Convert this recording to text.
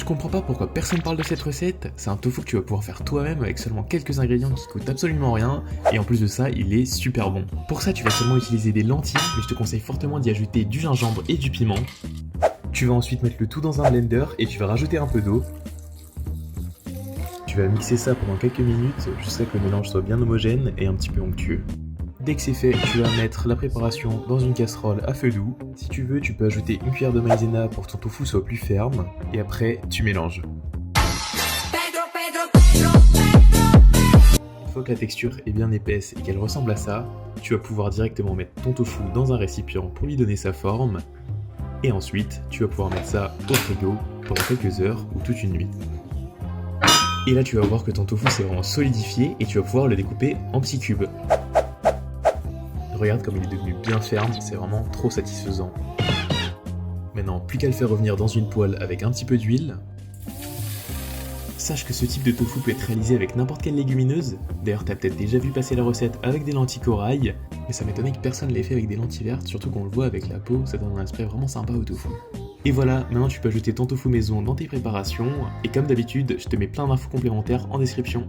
Tu comprends pas pourquoi personne parle de cette recette? C'est un tofu que tu vas pouvoir faire toi-même avec seulement quelques ingrédients qui coûtent absolument rien, et en plus de ça, il est super bon. Pour ça, tu vas seulement utiliser des lentilles, mais je te conseille fortement d'y ajouter du gingembre et du piment. Tu vas ensuite mettre le tout dans un blender et tu vas rajouter un peu d'eau. Tu vas mixer ça pendant quelques minutes jusqu'à ce que le mélange soit bien homogène et un petit peu onctueux. Dès que c'est fait, tu vas mettre la préparation dans une casserole à feu doux. Si tu veux, tu peux ajouter une cuillère de maïzena pour que ton tofu soit plus ferme. Et après, tu mélanges. Une fois que la texture est bien épaisse et qu'elle ressemble à ça, tu vas pouvoir directement mettre ton tofu dans un récipient pour lui donner sa forme. Et ensuite, tu vas pouvoir mettre ça au frigo pendant quelques heures ou toute une nuit. Et là, tu vas voir que ton tofu s'est vraiment solidifié et tu vas pouvoir le découper en petits cubes. Regarde comme il est devenu bien ferme, c'est vraiment trop satisfaisant. Maintenant, plus qu'à le faire revenir dans une poêle avec un petit peu d'huile. Sache que ce type de tofu peut être réalisé avec n'importe quelle légumineuse. D'ailleurs, t'as peut-être déjà vu passer la recette avec des lentilles corail, mais ça m'étonnait que personne l'ait fait avec des lentilles vertes, surtout qu'on le voit avec la peau, ça donne un aspect vraiment sympa au tofu. Et voilà, maintenant tu peux ajouter ton tofu maison dans tes préparations, et comme d'habitude, je te mets plein d'infos complémentaires en description.